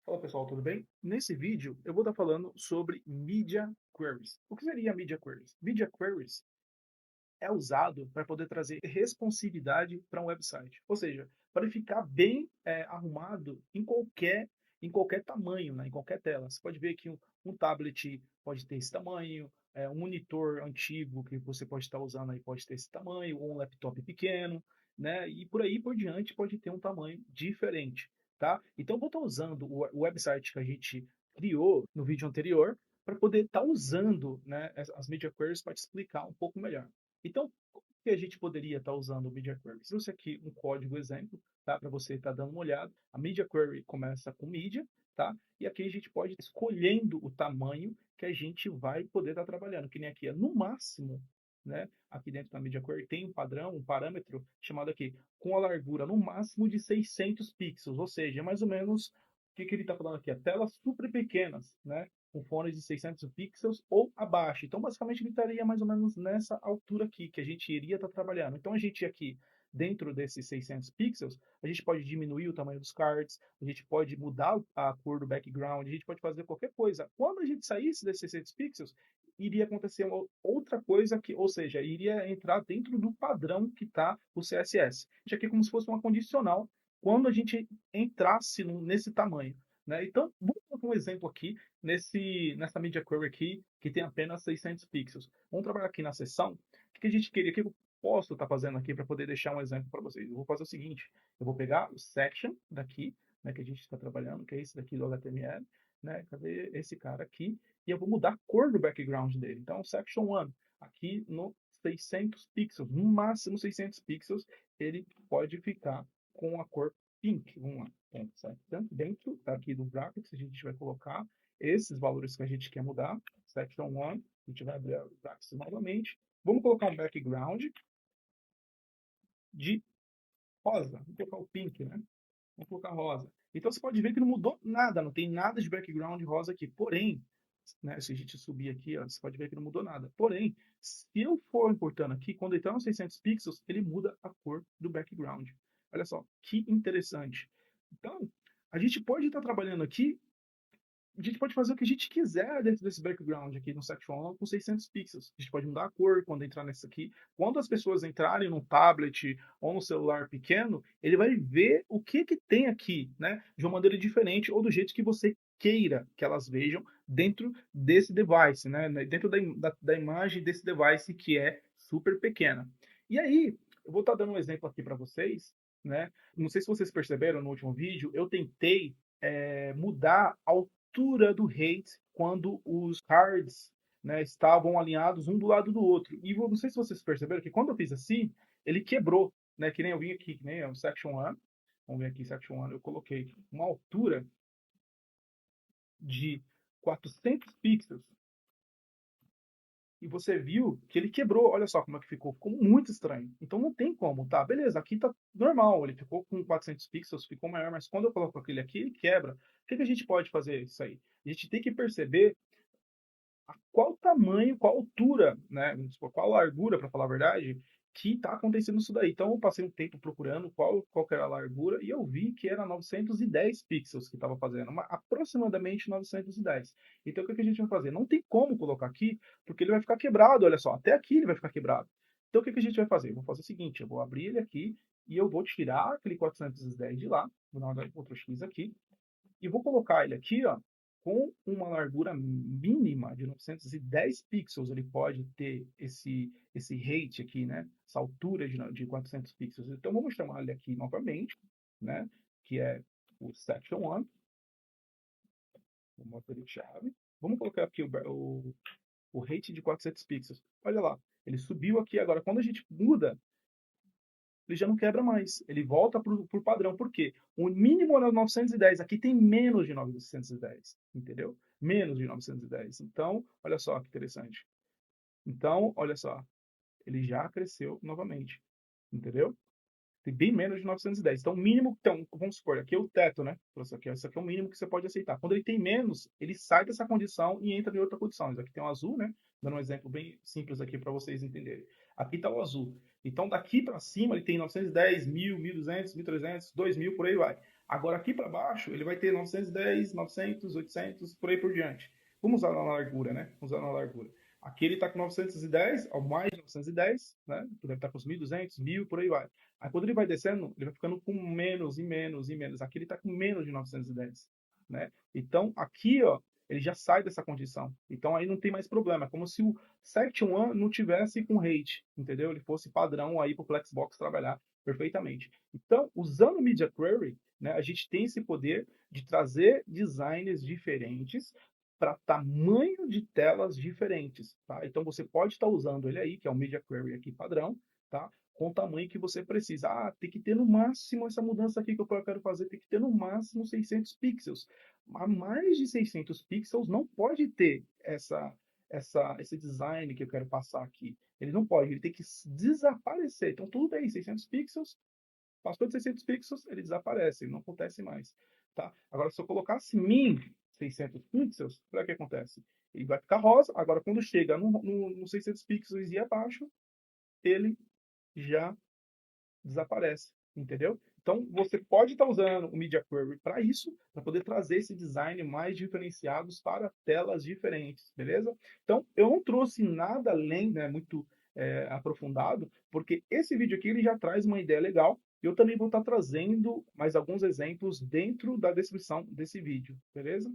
Fala pessoal, tudo bem? Nesse vídeo eu vou estar falando sobre Media Queries. O que seria Media Queries? Media Queries é usado para poder trazer responsividade para um website, ou seja, para ele ficar bem arrumado em qualquer tamanho, né? Em qualquer tela. Você pode ver que um tablet pode ter esse tamanho, um monitor antigo que você pode estar usando aí pode ter esse tamanho, ou um laptop pequeno, né? E por aí por diante pode ter um tamanho diferente, tá? Então eu vou estar usando o website que a gente criou no vídeo anterior para poder estar usando, né, as media queries para te explicar um pouco melhor. Então, como que a gente poderia estar usando o Media Query? Trouxe aqui um código exemplo, tá? Para você estar dando uma olhada. A Media Query começa com Media, tá? E aqui a gente pode ir escolhendo o tamanho que a gente vai poder estar trabalhando. Que nem aqui é no máximo, né? Aqui dentro da Media Query tem um padrão, um parâmetro chamado aqui com a largura no máximo de 600 pixels, ou seja, é mais ou menos o que ele está falando aqui, telas super pequenas, né? Com fones de 600 pixels ou abaixo. Então, basicamente, ele estaria mais ou menos nessa altura aqui, que a gente iria estar trabalhando. Então, a gente aqui, dentro desses 600 pixels, a gente pode diminuir o tamanho dos cards, a gente pode mudar a cor do background, a gente pode fazer qualquer coisa. Quando a gente saísse desses 600 pixels, iria acontecer uma outra coisa, que, ou seja, iria entrar dentro do padrão que está o CSS. Isso aqui é como se fosse uma condicional quando a gente entrasse nesse tamanho. Né? Então, vamos colocar um exemplo aqui nessa media query aqui, que tem apenas 600 pixels. Vamos trabalhar aqui na seção. O que a gente queria, o que eu posso estar fazendo aqui para poder deixar um exemplo para vocês? Eu vou fazer o seguinte, eu vou pegar o section daqui, né, que a gente está trabalhando, que é esse daqui do HTML, né, cadê esse cara aqui, e eu vou mudar a cor do background dele. Então, section 1, aqui no 600 pixels, no máximo 600 pixels, ele pode ficar com a cor pink. Vamos lá. Certo? Dentro aqui do brackets, a gente vai colocar esses valores que a gente quer mudar. Section 1, a gente vai abrir o brackets novamente. Vamos colocar um background de rosa. Vamos colocar o pink, né? Vamos colocar rosa. Então você pode ver que não mudou nada, não tem nada de background rosa aqui. Porém, né, se a gente subir aqui, ó, você pode ver que não mudou nada. Porém, se eu for importando aqui, quando entrar nos 600 pixels, ele muda a cor do background. Olha só, que interessante. Então, a gente pode estar trabalhando aqui, a gente pode fazer o que a gente quiser dentro desse background aqui no Section 1 com 600 pixels. A gente pode mudar a cor quando entrar nesse aqui. Quando as pessoas entrarem no tablet ou no celular pequeno, ele vai ver o que que tem aqui, né? De uma maneira diferente ou do jeito que você queira que elas vejam dentro desse device, né? Dentro da imagem desse device que é super pequena. E aí, eu vou estar dando um exemplo aqui para vocês, né? Não sei se vocês perceberam no último vídeo, eu tentei mudar a altura do hate quando os cards, né, estavam alinhados um do lado do outro. E não sei se vocês perceberam que quando eu fiz assim, ele quebrou, né, que nem eu vim aqui, que nem o Section 1. Vamos ver aqui, Section 1, eu coloquei uma altura de 400 pixels e você viu que ele quebrou. Olha só como é que ficou. Ficou muito estranho. Então não tem como, tá? Beleza, aqui tá normal. Ele ficou com 400 pixels, ficou maior, mas quando eu coloco aquele aqui, ele quebra. O que que a gente pode fazer isso aí? A gente tem que perceber qual tamanho, qual altura, né? Qual largura, para falar a verdade, que está acontecendo isso daí. Então eu passei um tempo procurando qual que era a largura e eu vi que era 910 pixels que estava fazendo, aproximadamente 910. Então o que que a gente vai fazer? Não tem como colocar aqui, porque ele vai ficar quebrado, olha só, até aqui ele vai ficar quebrado. Então o que que a gente vai fazer? Eu vou fazer o seguinte, eu vou abrir ele aqui e eu vou tirar aquele 410 de lá, vou dar um Ctrl X aqui, e vou colocar ele aqui, ó, com uma largura mínima de 910 pixels. Ele pode ter esse rate aqui, né? Essa altura de 400 pixels. Então vamos chamar ele aqui novamente, né? Que é o section 1. Vamos botar ele chave. Vamos colocar aqui o rate de 400 pixels. Olha lá, ele subiu aqui. Agora, quando a gente muda, ele já não quebra mais. Ele volta para o padrão. Por quê? O mínimo era 910. Aqui tem menos de 910. Entendeu? Menos de 910. Então, olha só que interessante. Então, olha só. Ele já cresceu novamente. Entendeu? Tem bem menos de 910. Então, o mínimo. Então, vamos supor, aqui é o teto, né? Isso aqui é o mínimo que você pode aceitar. Quando ele tem menos, ele sai dessa condição e entra em outra condição. Isso aqui tem um azul, né? Dando um exemplo bem simples aqui para vocês entenderem. Aqui está o azul. Então, daqui para cima, ele tem 910, 1000, 1200, 1300, 2000, por aí vai. Agora aqui para baixo ele vai ter 910, 900, 800, por aí por diante. Vamos usar na largura, né? Vamos usar na largura. Aqui ele está com 910, ao mais de 910, né? Deve estar com os 1.200, 1.000, por aí vai. Aí quando ele vai descendo, ele vai ficando com menos e menos e menos. Aqui ele está com menos de 910, né? Então aqui, ó, ele já sai dessa condição. Então aí não tem mais problema. É como se o Section 1 não tivesse com rate, entendeu? Ele fosse padrão aí para o Flexbox trabalhar perfeitamente. Então, usando o Media Query, né, a gente tem esse poder de trazer designs diferentes para tamanho de telas diferentes, tá? Então você pode estar usando ele aí, que é o Media Query aqui padrão, tá? Com o tamanho que você precisa. Ah, tem que ter no máximo essa mudança aqui que eu quero fazer, tem que ter no máximo 600 pixels. A mais de 600 pixels não pode ter esse design que eu quero passar aqui. Ele não pode, ele tem que desaparecer. Então tudo bem, 600 pixels, passou de 600 pixels, ele desaparece, ele não acontece mais. Tá? Agora, se eu colocasse min 600 pixels, olha o que acontece. Ele vai ficar rosa, agora quando chega no 600 pixels e abaixo, ele já desaparece, entendeu? Então, você pode estar usando o Media Query para isso, para poder trazer esse design mais diferenciados para telas diferentes, beleza? Então, eu não trouxe nada além, né, muito aprofundado, porque esse vídeo aqui ele já traz uma ideia legal. Eu também vou estar trazendo mais alguns exemplos dentro da descrição desse vídeo, beleza?